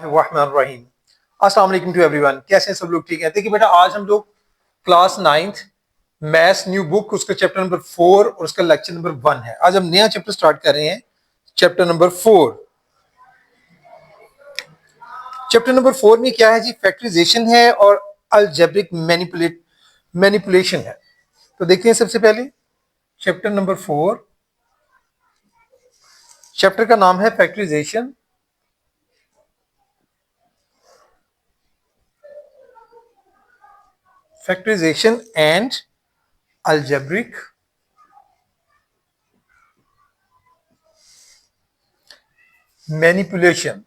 रहीम। अस्सलाम वालेकुम to everyone. कैसे हैं सब लोग? ठीक है। देखिए बेटा, आज हम लोग class 9th maths new book उसका चैप्टर नंबर 4 और उसका लेक्चर नंबर 1 है। आज हम नया चैप्टर स्टार्ट कर रहे हैं, चैप्टर नंबर 4। चैप्टर नंबर 4 में क्या है जी? फैक्टराइजेशन है और अलजेब्रिक मैनिपुलेशन है। तो देखते हैं सबसे पहले चैप्टर नंबर 4। चैप्टर का नाम है फैक्टराइजेशन एंड अलजेब्रिक मैनिपुलेशन।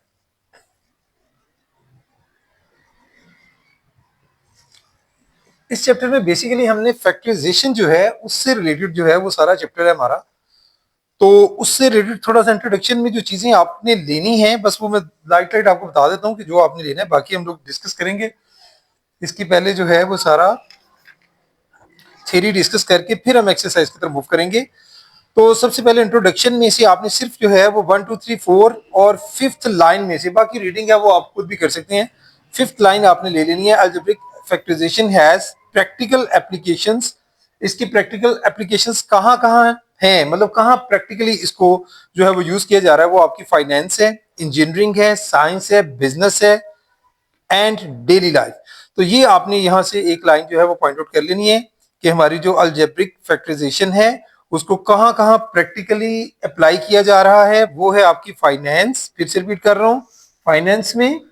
इस चैप्टर में बेसिकली हमने फैक्टराइजेशन जो है उससे रिलेटेड जो है वो सारा चैप्टर है हमारा। तो उससे रिलेटेड थोड़ा सा इंट्रोडक्शन में जो चीजें आपने लेनी है बस वो मैं लाइट आपको बता देता हूँ कि जो आपने लेना है, बाकी हम लोग डिस्कस करेंगे। इसकी पहले जो है वो सारा थ्योरी डिस्कस करके फिर हम एक्सरसाइज की तरफ मूव करेंगे। तो सबसे पहले इंट्रोडक्शन में से आपने सिर्फ जो है वो 1 2 3 4 और 5th लाइन में से, बाकी रीडिंग है वो आप खुद भी कर सकते हैं, 5th लाइन आपने ले लेनी है। Algebraic factorization has practical applications. इसकी प्रैक्टिकल एप्लीकेशंस कहाँ कहाँ हैं, मतलब कहाँ प्रैक्टिकली इसको जो है वो यूज किया जा रहा है? वो आपकी फाइनेंस है, इंजीनियरिंग है, साइंस है, बिजनेस है एंड डेली लाइफ। तो ये आपने यहां से एक लाइन जो है वो पॉइंट आउट कर लेनी है कि हमारी जो अलजेब्रिक फैक्टराइजेशन है उसको कहां कहां प्रैक्टिकली अप्लाई किया जा रहा है। वो है आपकी फाइनेंस, फिर से रिपीट कर रहा हूं, फाइनेंस में,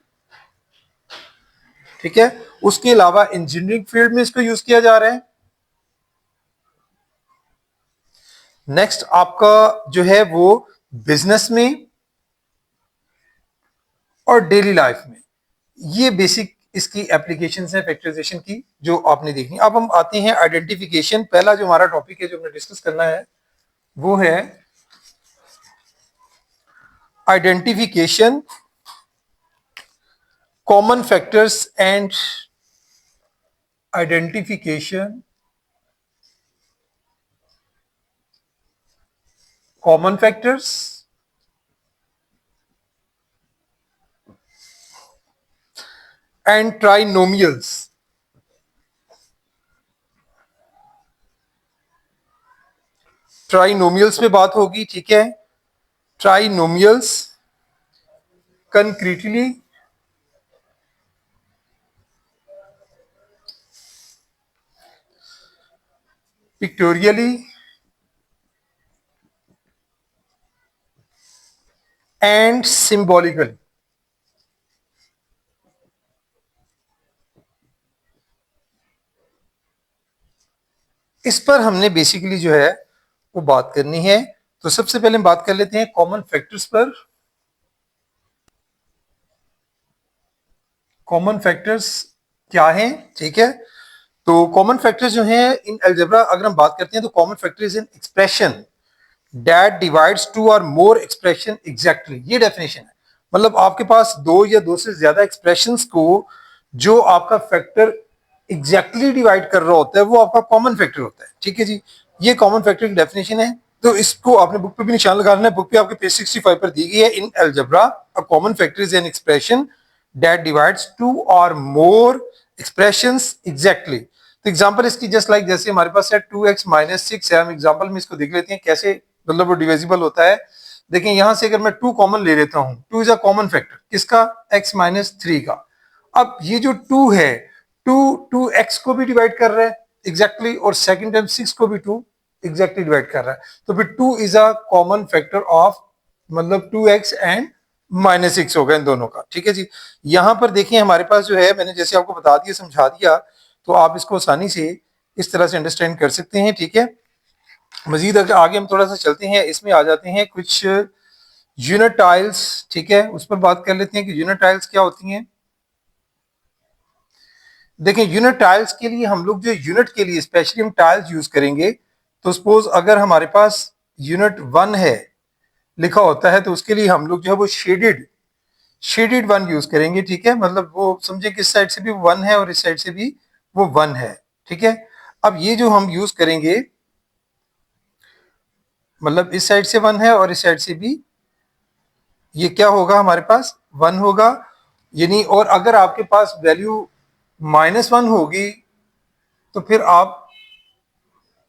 ठीक है। उसके अलावा इंजीनियरिंग फील्ड में इसको यूज किया जा रहा है। नेक्स्ट आपका जो है वो बिजनेस में और डेली लाइफ में। ये बेसिक इसकी एप्लीकेशंस है फैक्टराइजेशन की जो आपने देखनी। अब हम आते हैं आइडेंटिफिकेशन। पहला जो हमारा टॉपिक है जो हमने डिस्कस करना है वो है identification common factors and identification common factors and trinomials. Trinomials पे बात होगी, ठीक है। Trinomials concretely pictorially and symbolically. इस पर हमने बेसिकली जो है वो बात करनी है। तो सबसे पहले हम बात कर लेते हैं कॉमन फैक्टर्स पर। कॉमन फैक्टर्स क्या हैं, ठीक है। तो कॉमन फैक्टर्स जो हैं इन अलजेब्रा अगर हम बात करते हैं तो common factor is an expression that divides two और मोर एक्सप्रेशन एग्जैक्टली। ये डेफिनेशन है, मतलब आपके पास दो या दो से ज्यादा एक्सप्रेशंस को जो आपका फैक्टर एग्जैक्टली डिवाइड कर रहा होता है वो आपका कॉमन फैक्टर होता है, ठीक है जी। ये कॉमन फैक्टर की डेफिनेशन है। तो इसको आपने बुक पे भी निशान लगा लेना है, बुक पे आपके पेज 65 पर दी गई है। In algebra a common factor is an expression that divides two और मोर एक्सप्रेशंस एग्जैक्टली। तो एग्जांपल इसकी जस्ट लाइक जैसे हमारे पास है 2x-6 है, हम एग्जांपल में इसको देख लेते हैं कैसे मतलब वो डिविजिबल होता है। देखिए यहां से अगर मैं 2 कॉमन ले लेता हूं, 2 इज अ कॉमन फैक्टर किसका? x-3 का। अब ये जो 2 है, 2 x को भी डिवाइड कर रहा है एग्जैक्टली और सेकंड टाइम 6 को भी 2 एग्जैक्टली डिवाइड कर रहा है। तो फिर 2 is a common factor of मतलब 2x एंड -6 होगा इन दोनों का, ठीक है जी। यहां पर देखिए हमारे पास जो है मैंने जैसे आपको बता दिया, समझा दिया, तो आप इसको आसानी से इस तरह से अंडरस्टैंड कर सकते हैं, ठीक है। मजीद अगर आगे हम थोड़ा सा चलते हैं, इसमें आ जाते हैं कुछ यूनिटाइल्स, ठीक है। उस पर बात कर लेते हैं कि यूनिटाइल्स क्या होती हैं। देखें यूनिट टाइल्स के लिए हम लोग जो यूनिट के लिए स्पेशली हम टाइल्स यूज करेंगे, तो सपोज अगर हमारे पास यूनिट 1 है लिखा होता है तो उसके लिए हम लोग जो है वो शेडेड 1 यूज करेंगे, ठीक है। मतलब वो समझे कि इस साइड से भी 1 है और इस साइड से भी वो 1 है, ठीक है। अब ये जो हम यूज करेंगे मतलब इस साइड से 1 है और इस साइड से भी ये क्या होगा हमारे पास 1 होगा। यानी और अगर आपके पास वैल्यू -1 होगी तो फिर आप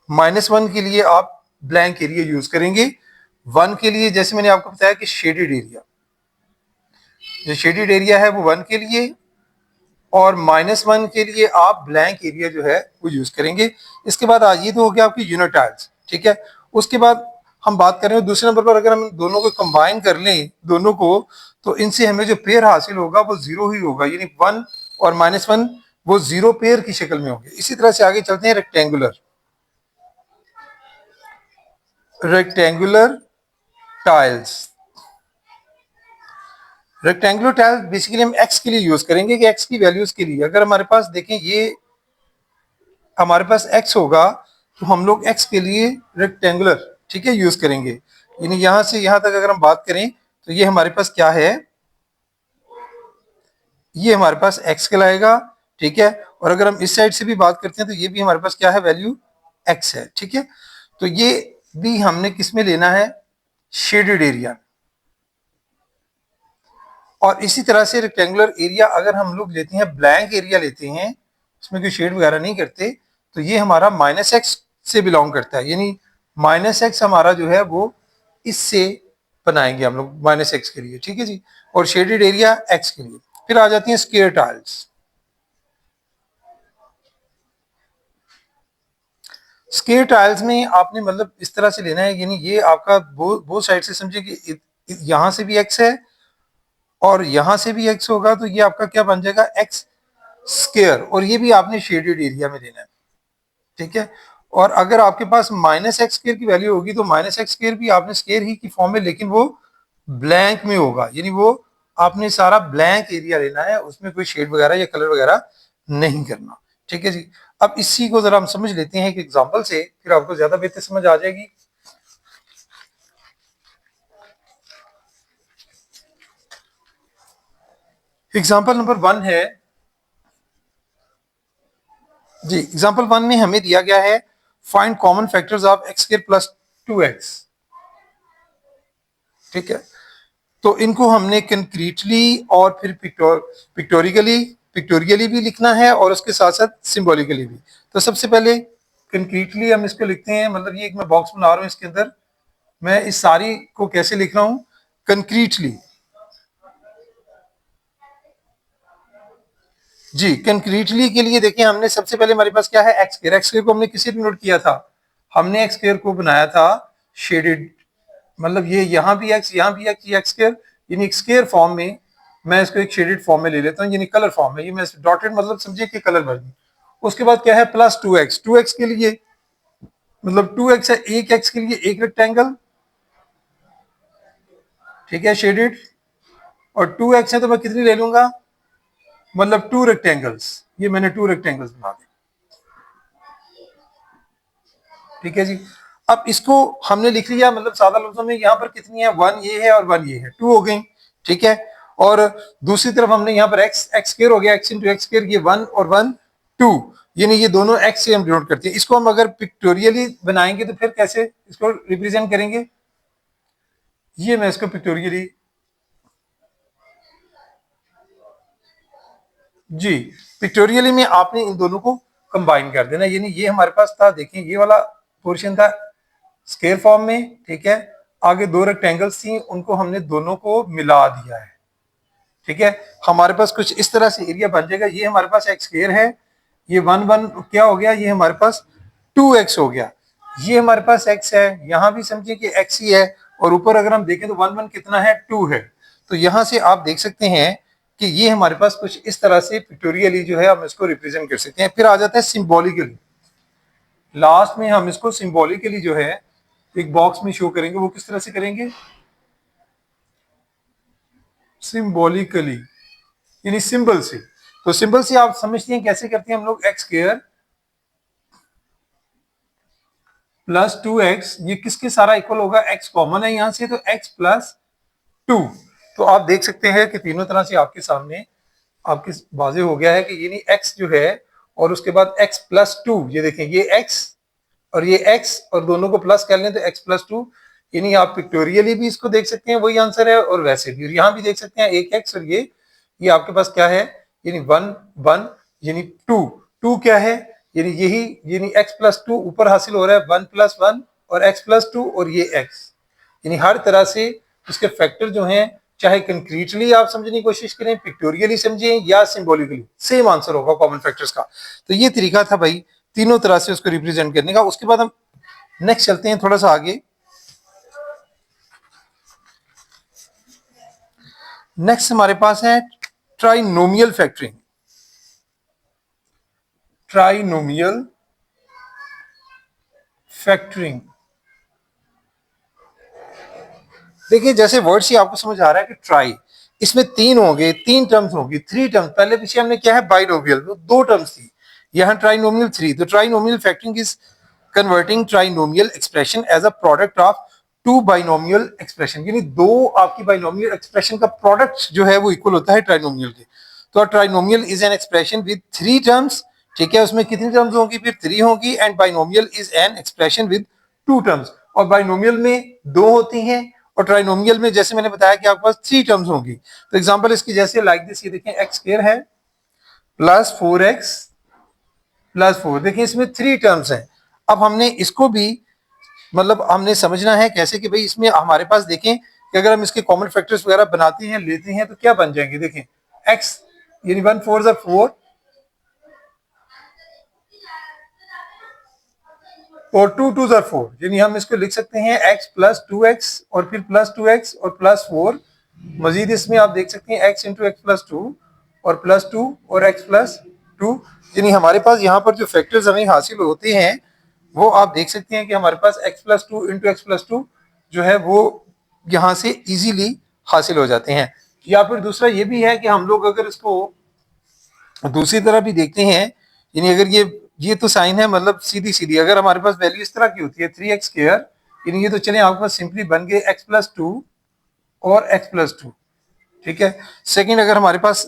-1 के लिए आप ब्लैंक एरिया यूज करेंगे। 1 के लिए जैसे मैंने आपको बताया कि शेडेड एरिया, जो शेडेड एरिया है वो 1 के लिए, और -1 के लिए आप ब्लैंक एरिया जो है वो यूज करेंगे। इसके बाद आज ये तो हो गया आपकी यूनिट टाइल्स, ठीक है। उसके बाद हम बात कर रहे हैं दूसरे नंबर पर, अगर हम दोनों को कंबाइन कर लें दोनों को, तो इनसे हमें जो पेयर हासिल होगा वो जीरो ही होगा, यानी 1 और -1 वो जीरो पेयर की शक्ल में होंगे। इसी तरह से आगे चलते हैं rectangular rectangular tiles. Rectangular tiles basically हम एक्स के लिए यूज करेंगे कि एक्स की वैल्यूज के लिए, अगर हमारे पास देखें ये हमारे पास एक्स होगा तो हम लोग एक्स के लिए रेक्टेंगुलर, ठीक है, यूज करेंगे। यानी यहां से यहां तक अगर हम बात करें तो ये हमारे पास क्या है, ये हमारे पास एक्स कहलाएगा, ठीक है। और अगर हम इस साइड से भी बात करते हैं तो ये भी हमारे पास क्या है, वैल्यू एक्स है, ठीक है। तो ये भी हमने किस में लेना है, शेडेड एरिया। और इसी तरह से रेक्टेंगुलर एरिया अगर हम लोग लेते हैं, ब्लैंक एरिया लेते हैं, उसमें कोई शेड वगैरह नहीं करते, तो ये हमारा -x से बिलोंग करता है, यानी -x हमारा जो है वो इससे बनाएंगे हम लोग -x के लिए, ठीक है जी। और शेडेड एरिया x के लिए। फिर आ जाती हैं स्क्वायर टाइल्स। स्क्वायर टाइल्स में आपने मतलब इस तरह से लेना है, यानी ये आपका वो साइड से समझिए कि यहां से भी x है और यहां से भी x होगा, तो ये आपका क्या बन जाएगा, x स्क्वायर, और ये भी आपने शेडेड एरिया में लेना है, ठीक है। और अगर आपके पास -x स्क्वायर की वैल्यू होगी तो -x स्क्वायर भी आपने स्क्वायर ही की फॉर्म में, लेकिन वो ब्लैंक में होगा, यानी वो आपने सारा ब्लैंक एरिया लेना है, उसमें कोई शेड वगैरह या कलर वगैरह नहीं करना, ठीक है जी। अब इसी को जरा हम समझ लेते हैं एक एग्जांपल से, फिर आपको ज्यादा बेहतर समझ आ जाएगी। एग्जांपल नंबर 1 है जी। एग्जांपल 1 में हमें दिया गया है find common factors of x square plus 2x, ठीक है। तो इनको हमने कंक्रीटली और फिर पिक्टोरियली भी लिखना है, और उसके साथ साथ सिंबॉलिकली भी। तो सबसे पहले कंक्रीटली हम इसको लिखते हैं, मतलब ये एक मैं बॉक्स बना रहा हूं, इसके अंदर मैं इस सारी को कैसे लिख रहा हूं, कंक्रीटली जी। कंक्रीटली के लिए देखिए, हमने सबसे पहले हमारे पास क्या है, एक्स स्क्वायर। एक्स स्क्वायर को हमने किसी नोट किया था, हमने एक्स स्क्वायर को बनाया था शेडेड, मतलब ये यहाँ भी एक्स, यहाँ भी एक्स, ये एक्स स्क्वायर, यानी एक स्क्वायर फॉर्म में मैं इसको एक शेडेड फॉर्म में ले लेता हूँ, यानी कलर फॉर्म में, ये मैं डॉटेड मतलब समझिए कि कलर वर्जन। उसके बाद क्या है, प्लस 2x। 2x के लिए मतलब 2x है, एक एक्स के लिए एक रेक्टेंगल, ठीक है, शेडेड। और 2x है तो मैं कितनी ले लूंगा, मतलब 2 रेक्टेंगल्स, ये मैंने 2 रेक्टेंगल्स बना दिए, ठीक है जी। अब इसको हमने लिख लिया, मतलब सादा लफ्जों में, यहाँ पर कितनी है, 1 ये है और 1 ये है, 2 हो गई, ठीक है। और दूसरी तरफ हमने यहाँ पर एक्स स्क्वायर हो गया, x इंटू एक्स स्क्वायर, ये 1 और 1 2, यानी ये दोनों x से हम डिनोट करते हैं। इसको हम अगर पिक्टोरियली बनाएंगे तो फिर कैसे इसको रिप्रेजेंट करेंगे, ये मैं इसको पिक्टोरियली जी, पिक्टोरियली में आपने इन दोनों को कंबाइन कर देना, यानी ये हमारे पास था, देखिए ये वाला पोर्शन था स्क्वायर फॉर्म में, ठीक है। आगे 2 रेक्टेंगल्स थी, उनको हमने दोनों को मिला दिया है, ठीक है। हमारे पास कुछ इस तरह से एरिया बन जाएगा। ये हमारे पास एक्स स्क्वायर है, ये 1 1 क्या हो गया, ये हमारे पास 2x हो गया। ये हमारे पास x है, यहां भी समझिए कि x ही है, और ऊपर अगर हम देखें तो 1 1 कितना है, 2 है। तो यहां से आप देख सकते हैं कि ये हमारे पास कुछ इस तरह से पिक्टोरियली जो है हम इसको रिप्रेजेंट कर सकते हैं। फिर आ जाता है सिंबॉलिकली, लास्ट में हम इसको सिंबॉलिकली जो है एक बॉक्स में शो करेंगे। वो किस तरह से करेंगे, सिंबॉलिकली, यानी सिंबल से। तो सिंबल से आप समझते हैं कैसे करते हैं हम लोग, एक्स स्क्वायर प्लस 2x, ये किसके सारा इक्वल होगा, x कॉमन है यहां से, तो x प्लस 2। तो आप देख सकते हैं कि तीनों तरह से आपके सामने आपके वाजे हो गया है कि यानी x जो है और उसके बाद x प्लस 2, ये देखें ये x और ये x, और दोनों को प्लस कर लें तो x प्लस 2, यानी आप पिक्टोरियली भी इसको देख सकते हैं, वही आंसर है, और वैसे भी, और यहाँ भी देख सकते हैं एक x और ये ये आपके पास क्या है, यानी 1 1 यानी 2 2 क्या है, यानी यही यानी x प्लस 2 ऊपर हासिल हो रहा है 1 प्लस 1 और x प्लस 2 और ये x, यानी हर तरह से उसके फैक्टर जो हैं, चाहे कंक्रीटली आप समझने की कोशिश करें, पिक्टोरियली समझें या सिंबॉलिकली, सेम आंसर होगा कॉमन फैक्टर्स का। तो ये तरीका था भाई तीनों तरह से उसको रिप्रेजेंट करने का। उसके बाद हम नेक्स्ट चलते हैं थोड़ा सा आगे। नेक्स्ट हमारे पास है ट्राइनोमियल फैक्टरिंग। ट्राइनोमियल फैक्टरिंग, देखिए जैसे वर्ड से आपको समझ आ रहा है कि ट्राई, इसमें तीन होंगे, तीन टर्म्स होंगी, थ्री टर्म्स। पहले पीछे हमने क्या है बाइनोमियल, वो दो टर्म्स थी, यहाँ ट्राइनोमियल थ्री। तो trinomial factoring is converting trinomial expression as a product of two binomial expression, यानी दो आपकी बाइनोमियल एक्सप्रेशन का प्रोडक्ट जो है वो इक्वल होता है ट्राइनोमियल के। तो trinomial is an expression with three terms, ठीक है, उसमें कितनी टर्म्स होंगी, फिर थ्री होंगी। And binomial is an expression with two terms, और बाइनोमियल में दो होती हैं, और ट्राइनोमियल में जैसे मैंने बताया कि आपके पास थ्री टर्म्स होंगी। तो एग्जांपल इसकी जैसे लाइक दिस, ये देखें एक्स स्क्वायर है प्लस 4x प्लस 4, देखिए इसमें थ्री टर्म्स हैं। अब हमने इसको भी मतलब हमने समझना है कैसे कि भाई इसमें हमारे पास देखें कि अगर हम इसके कॉमन फैक्टर्स वगैरह बनाते हैं लेते हैं तो क्या बन जाएंगे, देखें x यानी 1 4 4 और 2 2 4, यानी हम इसको लिख सकते हैं x प्लस 2x और फिर प्लस 2x और प्लस 4। मजीद इसमें आप देख सकते हैं x इंटू एक्स प्लस 2 और प्लस 2 और x प्लस 2, यानी हमारे पास यहाँ पर जो फैक्टर्स हमें हासिल होते हैं वो आप देख सकते हैं कि हमारे पास x plus 2 into x plus 2 जो है वो यहाँ से इजीली हासिल हो जाते हैं। या फिर दूसरा ये भी है कि हम लोग अगर इसको दूसरी तरह भी देखते हैं, यानी अगर ये तो साइन है मतलब सीधी सीधी, अगर हमारे पास वैल्यू इस तरह की होती है 3x स्क्वायर, यानी ये तो चले आपके पास सिंपली बन गए x प्लस 2 और x प्लस 2, ठीक है। सेकंड अगर हमारे पास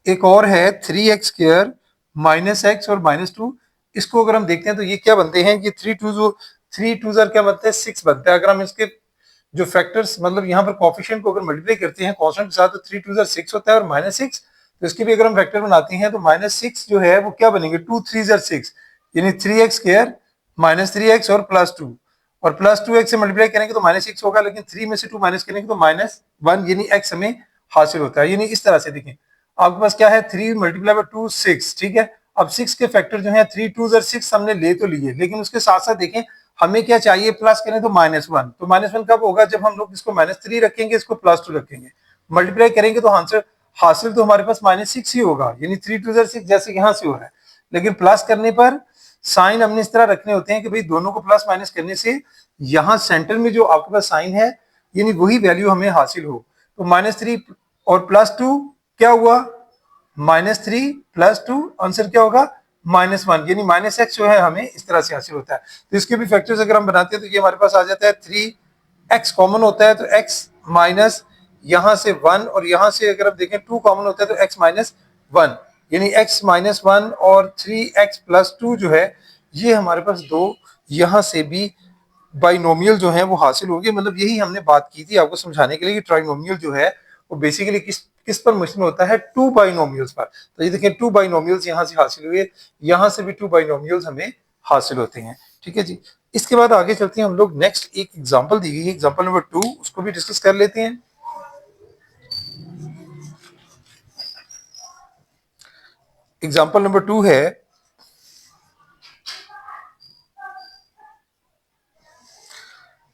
एक और है 3x स्क्वायर माइनस एक्स और माइनस 2, इसको अगर हम देखते हैं तो ये क्या बनते हैं, ये 3 2 क्या बनते हैं 6 बनता है। अगर हम इसके जो फैक्टर्स मतलब यहाँ पर कॉफिशिएंट को अगर मल्टीप्लाई करते हैं कांस्टेंट के साथ तो 3 2 6 होता है और माइनस 6, तो इसके भी अगर हम फैक्टर बनाते हैं तो माइनस 6 जो है वो क्या बनेंगे 2 3 6, यानी 3x स्क्वायर माइनस 3x और प्लस 2, और प्लस 2x से मल्टीप्लाई करेंगे तो माइनस 6 होगा, लेकिन 3 में से 2 माइनस करेंगे तो माइनस 1, यानी x हमें हासिल होता है। यानी इस तरह से देखें आपके पास क्या है 3 मल्टीप्लाई बाय 2 6, ठीक है। अब 6 के फैक्टर जो है 3 2 6 हमने ले तो लिए, लेकिन उसके साथ साथ देखें हमें क्या चाहिए प्लस करें तो -1। तो -1 कब होगा, जब हम लोग इसको -3 रखेंगे, इसको +2 रखेंगे, मल्टीप्लाई करेंगे तो आंसर हासिल तो हमारे पास -6 ही होगा, यानी 3 2 6 जैसे यहाँ से हो रहा है। लेकिन प्लस करने पर साइन हमने इस तरह रखने होते हैं कि भाई दोनों को प्लस माइनस करने से यहाँ सेंटर में जो आपके पास साइन है यानी वही वैल्यू हमें हासिल हो। तो -3 और +2 क्या हुआ, -3 +2 आंसर क्या होगा -1, यानी -x जो है हमें इस तरह से हासिल होता है। तो इसके भी फैक्टर्स अगर हम बनाते हैं तो ये हमारे पास आ जाता है 3x कॉमन होता है तो x माइनस यहाँ से 1, और यहाँ से अगर हम देखें 2 कॉमन होता है तो x माइनस 1, यानी x माइनस 1 और 3x प्लस 2 जो है ये हमारे पास दो यहाँ से भी बाइनोमियल जो है वो हासिल होगी। मतलब यही हमने बात की थी आपको समझाने के लिए कि ट्राइनोमियल जो है वो बेसिकली किस किस पर मुश्तमिल होता है, टू बाइनोमियल्स पर। तो ये देखिए टू बाइनोमियल्स यहाँ से हासिल हुए, यहाँ से भी टू बाइनोमियल्स हमें हासिल होते हैं, ठीक है जी। इसके बाद आगे चलते हैं हम लोग, नेक्स्ट एक एग्जांपल दी गई है एग्जांपल नंबर 2, उसको भी डिस्कस कर लेते हैं। एग्जांपल नंबर 2 है,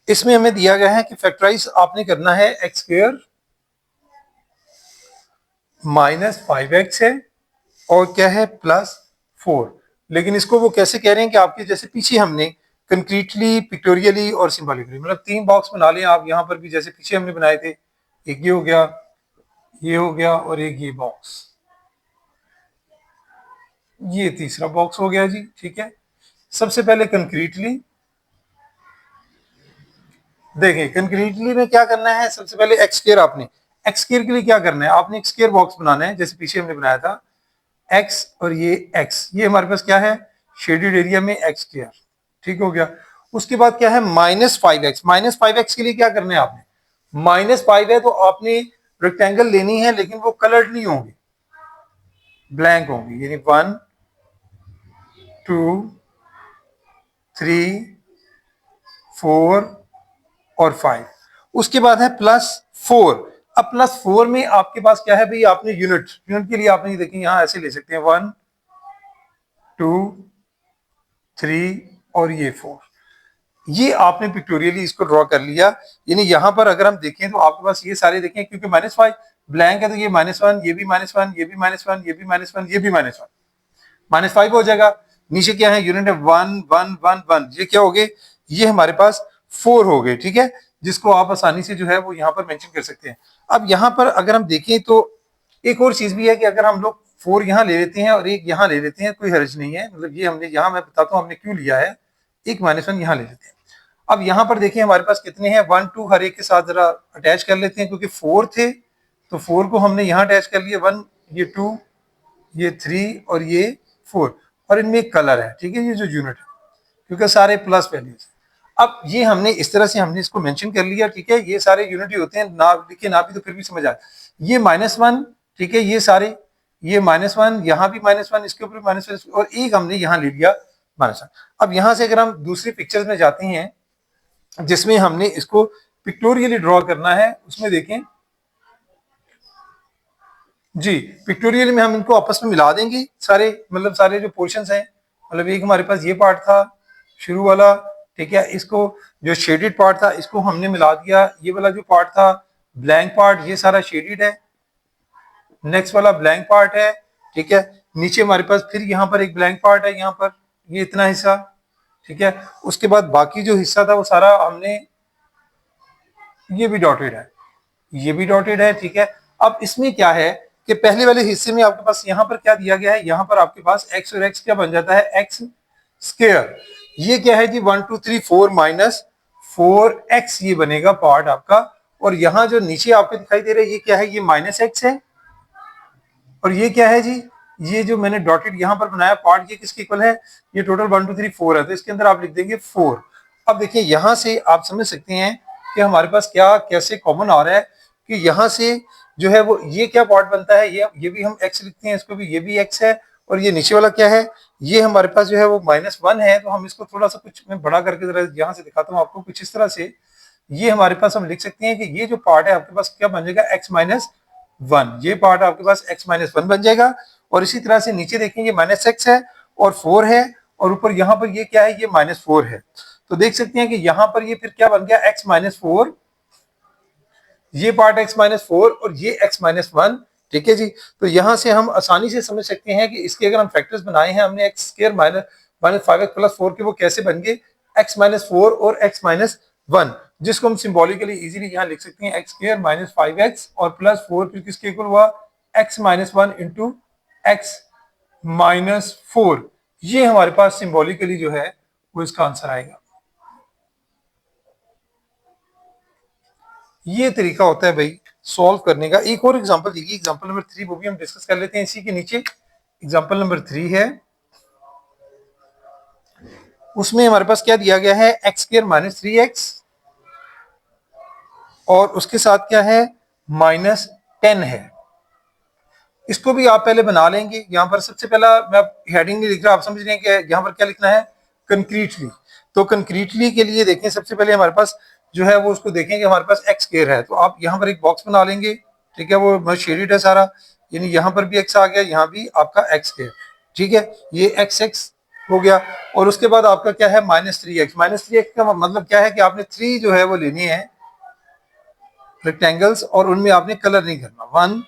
इसमें हमें दिया गया है कि फैक्टराइज आपने करना है एक्स स्क्वायर -5x है और क्या है +4, लेकिन इसको वो कैसे कह रहे हैं कि आपके जैसे पीछे हमने कंक्रीटली पिक्टोरियली और सिंबॉलिकली मतलब तीन बॉक्स बना लें आप यहाँ पर भी, जैसे पीछे हमने बनाए थे, एक ये हो गया, ये हो गया और एक ये बॉक्स, ये तीसरा बॉक्स हो गया जी, ठीक है। सबसे पहले कंक्रीटली देखिए, कंक्रीटली में क्या करना है, सबसे पहले एक्स स्क्वायर, आपने एक्स स्क्वायर के लिए क्या करना है, आपने एक स्क्वायर बॉक्स बनाना है जैसे पीछे हमने बनाया था, एक्स और ये एक्स, ये हमारे पास क्या है शेडेड एरिया में एक्स स्क्वायर, ठीक हो गया। उसके बाद क्या है -5x, -5x के लिए क्या करना है आपने, -5 है तो आपने रेक्टेंगल लेनी है लेकिन वो कलर्ड नहीं होंगी, ब्लैंक होंगी, यानी 1 2 3 4 और 5। उसके बाद है +4। अब +4 में आपके पास क्या है भाई, आपने यूनिट के लिए आपने देखिए यहां ऐसे ले सकते हैं 1 2 3 और ये 4। ये आपने पिक्टोरियली इसको ड्रॉ कर लिया। यानी यहां पर अगर हम देखें तो आपके पास ये सारे देखें, क्योंकि -5 ब्लैंक है तो ये -1, ये भी -1, ये भी -1, ये भी -1, ये भी -1, -5 हो जाएगा। नीचे क्या है, यूनिट है 1 1 1 1, ये क्या हो गए, ये हमारे पास 4 हो गए, ठीक है, जिसको आप आसानी से जो है वो यहाँ पर मेंशन कर सकते हैं। अब यहाँ पर अगर हम देखें तो एक और चीज भी है कि अगर हम लोग 4 यहाँ ले लेते हैं और एक यहाँ ले लेते हैं, कोई हर्ज नहीं है, मतलब ये हमने यहाँ, मैं बताता हूँ हमने क्यों लिया है, एक -1 यहाँ ले लेते हैं। अब यहाँ पर देखिए हमारे पास कितने हैं, 1 2 हर एक के साथ जरा अटैच कर लेते हैं, क्योंकि 4 थे तो 4 को हमने यहाँ अटैच कर लिया, 1 ये 2 ये 3 और ये 4, और इनमें एक कलर है, ठीक है, ये जो यूनिट है, क्योंकि सारे प्लस वैल्यूज। अब ये हमने इस तरह से हमने इसको मेंशन कर लिया, ठीक है, ये सारे यूनिट ही होते हैं, ना लिखे ना भी तो फिर भी समझ आए। ये -1, ठीक है, ये सारे, ये -1, यहाँ भी -1, इसके ऊपर -1, और एक हमने यहाँ ले लिया -1। अब यहाँ से अगर हम दूसरी पिक्चर्स में जाते हैं जिसमें हमने इसको पिक्टोरियली ड्रॉ करना है, उसमें देखें जी, पिक्टोरियल में हम इनको आपस में मिला देंगे सारे, मतलब सारे जो पोर्शंस हैं, मतलब एक हमारे पास ये पार्ट था शुरू वाला, ठीक है, इसको जो शेडेड पार्ट था इसको हमने मिला दिया, ये वाला जो पार्ट था ब्लैंक पार्ट, ये सारा शेडेड है, नेक्स्ट वाला ब्लैंक पार्ट है, ठीक है, नीचे हमारे पास फिर यहाँ पर एक ब्लैंक पार्ट है, यहाँ पर ये इतना हिस्सा, ठीक है, उसके बाद बाकी जो हिस्सा था वो सारा हमने, ये भी डॉटेड है, ये भी डॉटेड है, ठीक है। अब इसमें क्या है कि पहले वाले हिस्से में आपके पास यहाँ पर क्या दिया गया है, यहाँ पर आपके पास x और x क्या बन जाता है, x स्क्वायर, ये क्या है जी 1 2 3 4 -4x, ये बनेगा पार्ट आपका, और यहाँ जो नीचे आपको दिखाई दे रहा है ये क्या है, ये -x है, और ये क्या है जी, ये जो मैंने डॉटेड यहाँ पर बनाया पार्ट, ये किसके इक्वल है, ये टोटल 1 2 3 4 है, तो इसके अंदर आप लिख देंगे 4। अब देखिए यहाँ से आप समझ सकते हैं कि हमारे पास क्या कैसे कॉमन आ रहा है, कि यहाँ से जो है वो ये क्या पार्ट बनता है, ये भी हम x लिखते हैं, इसको भी, ये भी x है, और ये नीचे वाला क्या है, ये हमारे पास जो है वो -1 है, तो हम इसको थोड़ा सा कुछ मैं बड़ा करके जरा यहाँ से दिखाता हूँ आपको, कुछ इस तरह से ये हमारे पास हम लिख सकते हैं कि ये जो पार्ट है आपके पास क्या बन जाएगा, x-1, ये पार्ट आपके पास x-1 बन जाएगा। और इसी तरह से नीचे देखेंगे -x है और 4 है, और ऊपर यहाँ पर ये क्या है, ये -4 है, तो देख सकते हैं कि यहाँ पर ये फिर क्या बन गया, x-4, ये पार्ट x-4 और ये x-1, ठीक है जी। तो यहां से हम आसानी से समझ सकते हैं कि इसके अगर हम फैक्टर्स बनाए हैं हमने, x स्क्वायर -5x + 4 के, वो कैसे बन गए, x-4 और x-1, जिसको हम सिंबॉलिकली इजीली यहां लिख सकते हैं, x स्क्वायर -5x और +4 फिर किसके इक्वल हुआ, x-1 इंटू x-4, ये हमारे पास सिंबॉलिकली जो है वो इसका आंसर आएगा। ये तरीका होता है भाई सॉल्व करने का। एक और एग्जांपल देखिए, एग्जांपल नंबर 3, वो भी हम डिस्कस कर लेते हैं इसी के नीचे। एग्जांपल नंबर 3 है, उसमें हमारे पास क्या दिया गया है, x स्क्वायर -3x और उसके साथ क्या है, -10 है। इसको भी आप पहले बना लेंगे। यहाँ पर सबसे पहला मैं हेडिंग नहीं लिख रहा, आप समझ रहे हैं कि यहाँ पर क्या लिखना है, कंक्रीटली। तो कंक्रीटली के लिए देखें, सबसे पहले हमारे पास जो है वो उसको देखेंगे, हमारे पास x स्क्वायर है, तो आप यहाँ पर एक बॉक्स बना लेंगे, ठीक है, वो शेडेड है सारा, यानी यहाँ पर भी x आ गया, यहाँ भी आपका x स्क्वायर, ठीक है, ये x हो गया। और उसके बाद आपका क्या है, -3x का मतलब क्या है कि आपने 3 जो है वो लेने हैं रेक्टेंगल्स, और उनमें आपने कलर नहीं करना, 1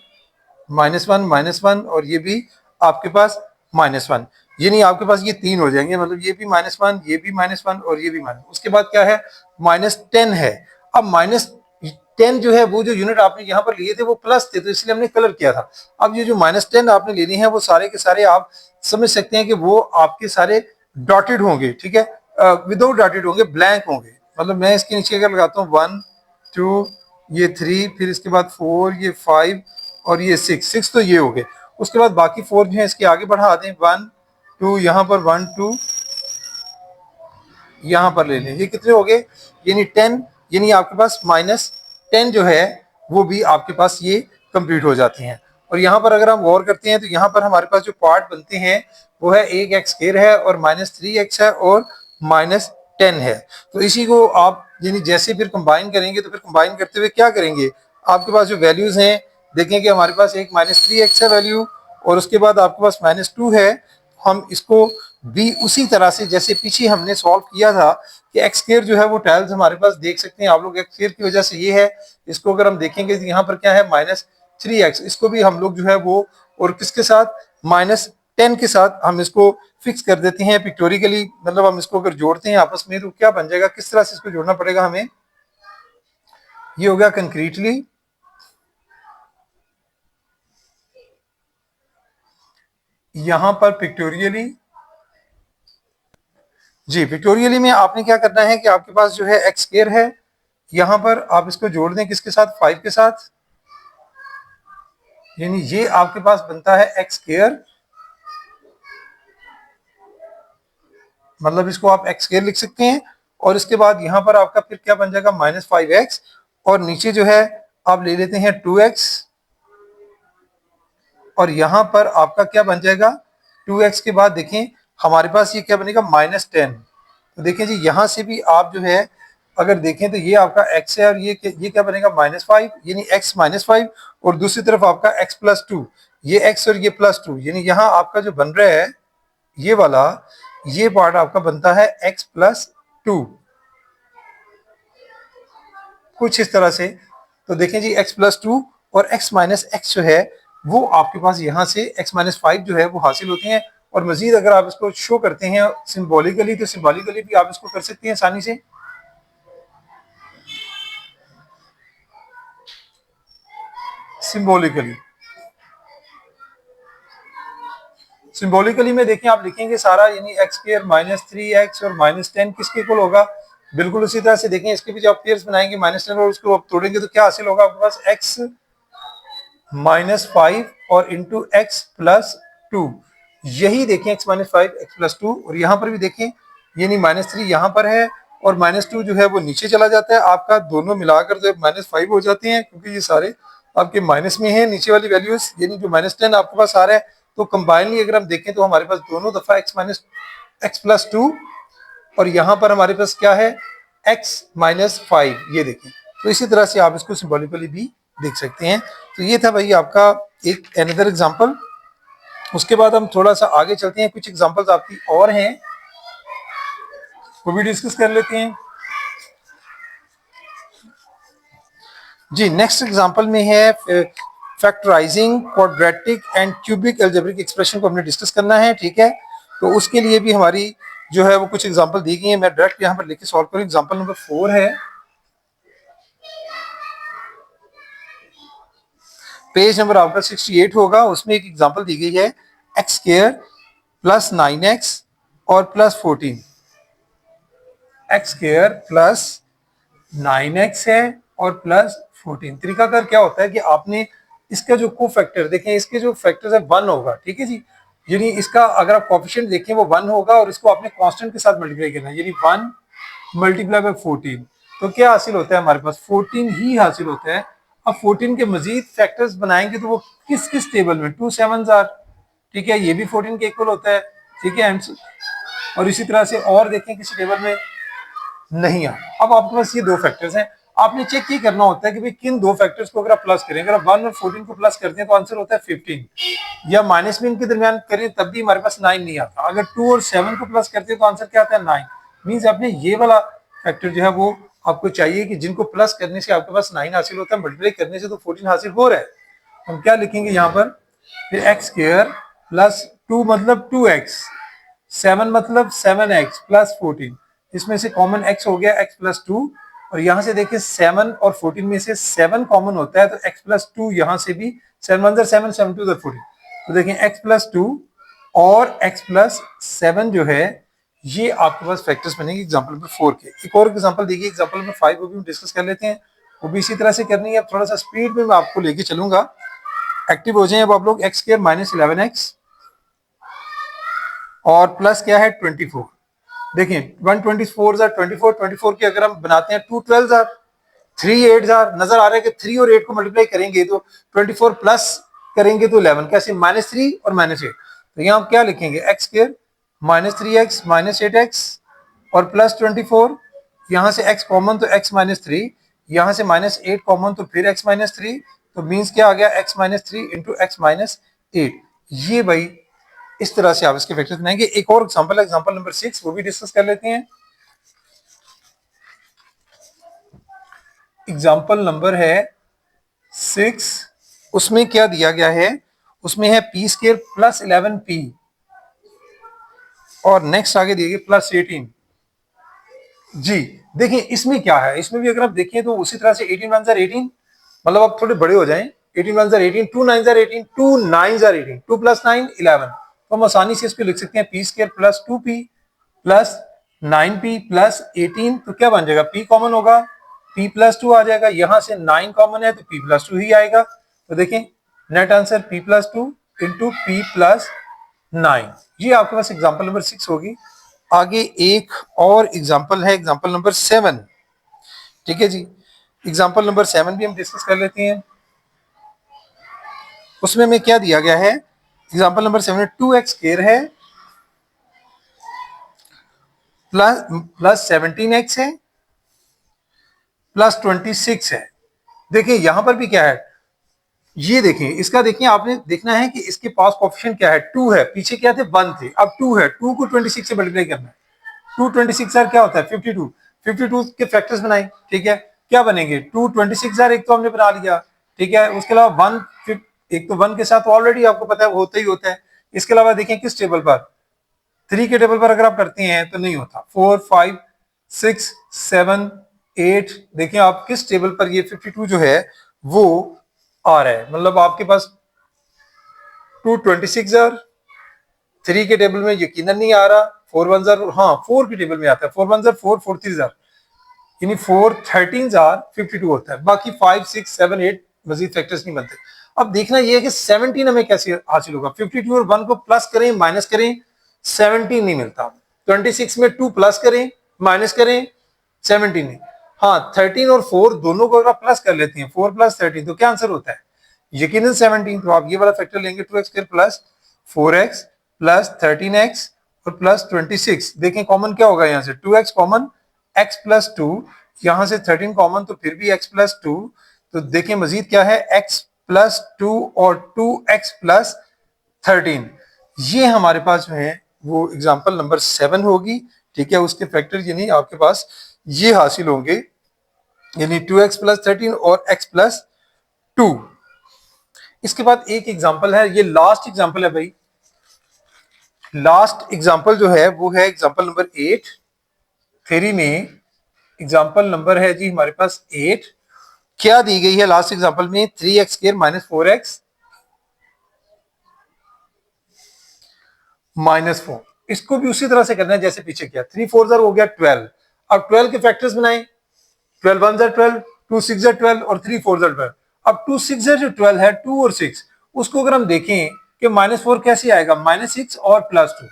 -1 और ये भी आपके पास -1, यानी आपके पास ये 3 हो जाएंगे, मतलब ये भी -1, ये भी -1 और ये भी -। उसके बाद क्या है, -10 है। अब -10 जो है, वो जो यूनिट आपने यहाँ पर लिए थे वो प्लस थे, तो इसलिए हमने कलर किया था। अब ये जो -10 आपने लेने हैं वो सारे के सारे आप समझ सकते हैं कि वो आपके सारे डॉटेड होंगे, ठीक है, विदाउट डॉटेड होंगे, ब्लैंक होंगे। मतलब मैं इसके नीचे अगर लगाता हूँ 1 2 ये 3, फिर इसके बाद 4, ये 5 और ये 6 तो ये हो गए। उसके बाद बाकी 4 जो है इसके आगे बढ़ा दें, 1 2, यहाँ पर 1 2 यहाँ पर ले लें, ये कितने हो गए, यानी 10, यानी आपके पास -10 जो है वो भी आपके पास ये कंप्लीट हो जाते हैं। और यहाँ पर अगर हम गौर करते हैं तो यहाँ पर हमारे पास जो पार्ट बनते हैं वो है एक एक्स स्क्वायर है और -3x है और -10 है। तो इसी को आप यानी जैसे फिर कंबाइन करेंगे तो फिर कंबाइन करते हुए क्या करेंगे, आपके पास जो वैल्यूज हैं देखें कि हमारे पास एक -3x है वैल्यू और उसके बाद आपके पास -2 है। हम इसको भी उसी तरह से जैसे पीछे हमने सॉल्व किया था कि एक्स स्क्वायर जो है वो टाइल्स हमारे पास देख सकते हैं आप लोग, एक्स स्क्वायर की वजह से ये है। इसको अगर हम देखेंगे तो यहाँ पर क्या है -3x, इसको भी हम लोग जो है वो और किसके साथ -10 के साथ हम इसको फिक्स कर देते हैं पिक्टोरिकली, मतलब हम इसको अगर जोड़ते हैं आपस में तो क्या बन जाएगा, किस तरह से इसको जोड़ना पड़ेगा हमें, ये हो गया कंक्रीटली, यहां पर पिक्टोरियली, जी पिक्टोरियली में आपने क्या करना है कि आपके पास जो है एक्स स्क्वायर है, यहां पर आप इसको जोड़ दें किसके साथ, 5 के साथ, यानी ये आपके पास बनता है एक्स स्क्वायर, मतलब इसको आप एक्स स्क्वायर लिख सकते हैं। और इसके बाद यहाँ पर आपका फिर क्या बन जाएगा -5x और नीचे जो है आप ले लेते हैं 2x और यहाँ पर आपका क्या बन जाएगा 2x के बाद देखें हमारे पास ये क्या बनेगा -10। तो देखें जी यहाँ से भी आप जो है अगर देखें तो ये आपका x है और ये क्या बनेगा -5 यानी x -5 और दूसरी तरफ आपका x+2, ये x और ये +2 यानी यहाँ आपका जो बन रहा है ये वाला, ये पार्ट आपका बनता है x+2 कुछ इस तरह से। तो देखें जी x+2 और x-x जो है वो आपके पास यहाँ से x-5 जो है वो हासिल होते हैं। और मजीद अगर आप इसको शो करते हैं सिंबॉलिकली तो सिंबॉलिकली भी आप इसको कर सकते हैं आसानी से। सिंबॉलिकली सिंबॉलिकली में देखें आप लिखेंगे सारा यानी एक्स स्क्वायर -3x और -10 किसके इक्वल होगा, बिल्कुल उसी तरह से देखें इसके भी जो आप पेयर्स बनाएंगे -10 और उसको आप तोड़ेंगे तो क्या हासिल होगा आपके पास x -5 और इंटू x+2, यही देखें x-5 x+2 और यहाँ पर भी देखें यानी -3 यहाँ पर है और -2 जो है वो नीचे चला जाता है, आपका दोनों मिलाकर जो -5 हो जाते हैं क्योंकि ये सारे आपके माइनस में है नीचे वाली वैल्यूज, यानी जो -10 आपके पास आ रहा है। तो कंबाइनली अगर हम देखें तो हमारे पास दोनों दफा x+2 और यहाँ पर हमारे पास क्या है x-5, ये देखें। तो इसी तरह से आप इसको सिंबॉलिकली भी देख सकते हैं। तो ये था भाई आपका एक अनदर एग्जांपल। उसके बाद हम थोड़ा सा आगे चलते हैं, कुछ एग्जांपल्स आपकी और हैं वो भी डिस्कस कर लेते हैं। जी नेक्स्ट एग्जांपल में है factorising quadratic and cubic algebraic expression को हमने डिस्कस करना है, ठीक है। तो उसके लिए भी हमारी जो है वो कुछ एग्जांपल दी गई है, मैं डायरेक्ट यहाँ पर लिख के सॉल्व करूँ। एग्जांपल नंबर 4 है, पेज नंबर आपका 68 होगा, उसमें एक एग्जांपल दी गई है एक्स स्क्वायर प्लस 9x और plus 14, x square plus 9x है और प्लस 14। तरीकाकार क्या होता है कि आपने इसका जो को फैक्टर देखें, इसके जो फैक्टर्स है 1 होगा, ठीक है जी, यानी इसका अगर आप कोफिशिएंट देखें वो 1 होगा और इसको आपने कांस्टेंट के साथ मल्टीप्लाई करना है, यानी 1 मल्टीप्लाई बाय 14। तो क्या हासिल होता है हमारे पास 14 ही हासिल होता है। अब 14 के मजीद फैक्टर्स बनाएंगे तो वो किस किस टेबल में 2 7s आर, ठीक है, ये भी 14 के इक्वल होता है, ठीक है। और इसी तरह से और देखें किसी टेबल में नहीं आ। अब आपके पास ये दो फैक्टर्स हैं, आपने चेक ये करना होता है कि भाई किन दो फैक्टर्स को अगर आप प्लस करें, अगर आप 1 और 14 को प्लस करते हैं तो आंसर होता है 15, या माइनस में इनके दरमियान करें तब भी हमारे पास 9 नहीं आता। अगर 2 और 7 को प्लस करते हैं तो आंसर क्या आता है 9। मींस आपने ये वाला फैक्टर जो है वो आपको चाहिए कि जिनको प्लस करने से आपके पास 9 हासिल होता है, मल्टीप्लाई करने से तो 14 हासिल हो रहा है। हम क्या लिखेंगे यहाँ पर, फिर एक्स स्क्वायर प्लस 2 मतलब 2x, 7 मतलब 7x प्लस 14, इसमें से कॉमन x हो गया x+2 और यहाँ से देखिए 7 और 14 में से 7 कॉमन होता है तो x+2 यहाँ से भी 7 7 7 2 14। तो देखें x+2 और x+7 जो है ये आपके पास फैक्टर्स बनेंगे एग्जांपल नंबर 4 के। एक और एग्जांपल देखिए एग्जांपल नंबर 5, वो भी हम डिस्कस कर लेते हैं, वो भी इसी तरह से करनी है। अब थोड़ा सा स्पीड में मैं आपको लेके चलूंगा, एक्टिव हो जाए। अब आप लोग एक्स स्क्वायर -11x और प्लस क्या है 24, देखिए 1 24 24 के अगर हम बनाते हैं 2 12 आर, 3 8 नजर आ रहा है कि 3 और 8 को मल्टीप्लाई करेंगे तो 24 प्लस करेंगे तो 11, कैसे -3 और -8। तो यहाँ आप क्या लिखेंगे, एक्स स्क्वायर -3x -8x और प्लस 24, यहाँ से x कॉमन तो x -3, यहाँ से -8 कॉमन तो फिर x -3, तो मीन्स क्या आ गया, x -3 इंटू x -8। ये भाई इस तरह से आप इसके फैक्टर्स बनाएंगे। एक और एग्जांपल है, एग्जांपल नंबर 6, वो भी डिस्कस कर लेते हैं। एग्जांपल नंबर है 6, उसमें क्या दिया गया है, उसमें है पी स्क्वायर प्लस 11p और नेक्स्ट आगे दिए गए प्लस 18। जी देखिए इसमें क्या है, इसमें भी अगर आप देखें तो उसी तरह से 18 1 18, मतलब आप थोड़े बड़े हो जाएं, 18 1 18, 2 9 18, 2 9 18, 2 प्लस 9 11, तो हम आसानी से इसको लिख सकते हैं P square plus 2p plus 9p plus 18। तो क्या बन जाएगा, p कॉमन होगा, p प्लस 2 आ जाएगा, यहां से 9 कॉमन है तो p प्लस 2 ही आएगा। तो देखें net answer p plus 2 into p plus 9। ये आपके पास एग्जाम्पल नंबर 6 होगी। आगे एक और एग्जाम्पल है, एग्जाम्पल नंबर 7, ठीक है जी। एग्जाम्पल नंबर 7 भी हम डिस्कस कर लेते हैं। उसमें में क्या दिया गया है, एग्जाम्पल नंबर 7 में 2x स्क्वायर है प्लस 17x है प्लस 26 है। देखिए यहां पर भी क्या है, ये देखें इसका, देखिए आपने देखना है कि इसके पास कोएफिशिएंट क्या है, 2 है, पीछे क्या थे 1 थे, अब 2 है, 2 को 26 से मल्टीप्लाई करना है। 2 26 क्या होता है 52, 52 के फैक्टर्स बनाए, ठीक है, क्या बनेंगे 2 26 एक तो हमने बना लिया, ठीक है, उसके अलावा 1 एक तो 1 के साथ ऑलरेडी आपको पता है होता ही होता है। इसके अलावा देखें किस टेबल पर, 3 के टेबल पर अगर आप करते हैं तो नहीं होता, 4 5 6 7 8, देखिए आप किस टेबल पर ये 52 जो है वो आ रहा है, मतलब आपके पास 2 26 3 के टेबल में यकीनन नहीं आ रहा, 4 1 हाँ 4 के टेबल में आता है, 4 1 4 4 3 यानी 4 13 52 होता है, बाकी 5 6 7 8 मजीद फैक्टर्स नहीं बनते। अब देखना यह है कि 17 हमें कैसे हासिल होगा, 52 और 1 को प्लस करें माइनस करें 17 नहीं मिलता, 26 में 2 प्लस करें माइनस करें 17 नहीं, हाँ 13 और 4 दोनों को अगर आप प्लस कर लेते हैं 4 प्लस 13 तो क्या आंसर होता है, यकीनन 17। तो आप ये वाला फैक्टर लेंगे 2x square plus 4x plus 13x और प्लस 26, देखें कॉमन क्या होगा, यहाँ से 2x कॉमन, x प्लस 2, यहां से 13 कॉमन तो फिर भी x प्लस 2, तो देखें मजीद क्या है x प्लस 2 और 2x प्लस 13। ये हमारे पास जो है वो एग्जाम्पल नंबर 7 होगी, ठीक है, उसके फैक्टर यानी आपके पास ये हासिल होंगे, यानी 2x प्लस 13 और x प्लस 2। इसके बाद एक एग्जाम्पल है, ये लास्ट एग्जाम्पल है भाई, लास्ट एग्जाम्पल जो है वो है एग्जाम्पल नंबर 8 थ्योरी में। एग्जाम्पल नंबर है जी हमारे पास 8, क्या दी गई है लास्ट एग्जाम्पल में, 3x square minus 4x minus 4। इसको भी उसी तरह से करना है जैसे पीछे किया, 3 4 हो गया 12, अब 12 के फैक्टर्स बनाए, 12 1 12, 2 6 12 और 3 4 12। अब 2 6 जो 12 है 2 और 6, उसको अगर हम देखें कि -4 कैसे आएगा, -6 और +2,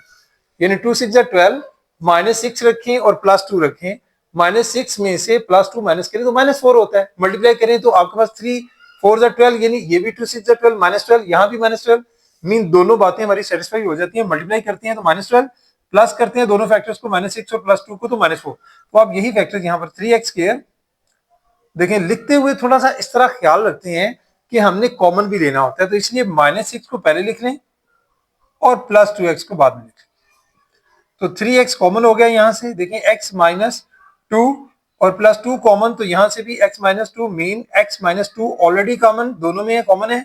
यानी 2 6 12, -6 रखें और +2 रखें, -6 में से +2 माइनस करें तो -4 होता है, मल्टीप्लाई करें तो आपके पास 3 4 12, यानी ये भी 2 6 12 -12, यहाँ भी -12, मीन दोनों बातें हमारी सेटिस्फाई हो जाती हैं, मल्टीप्लाई करते हैं तो -12, प्लस करते हैं दोनों फैक्टर्स को -6 और +2 को तो -4। तो आप यही फैक्टर यहाँ पर 3x स्क्वायर, देखें लिखते हुए थोड़ा सा इस तरह ख्याल रखते हैं कि हमने कॉमन भी लेना होता है, तो इसलिए -6 को पहले लिख लें और +2x को बाद में लिख लें। तो 3x कॉमन हो गया यहां से, देखें x -2 और +2 कॉमन, तो यहां से भी x -2 mean x -2 already common, दोनों में कॉमन है,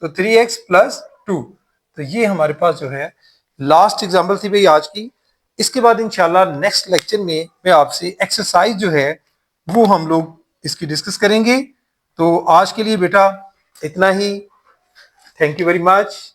तो 3x +2। तो ये हमारे पास जो है लास्ट एग्जांपल थी भाई आज की। इसके बाद इंशाल्लाह नेक्स्ट लेक्चर में मैं आपसे एक्सरसाइज जो है वो हम लोग इसकी डिस्कस करेंगे। तो आज के लिए बेटा इतना ही, थैंक यू वेरी मच।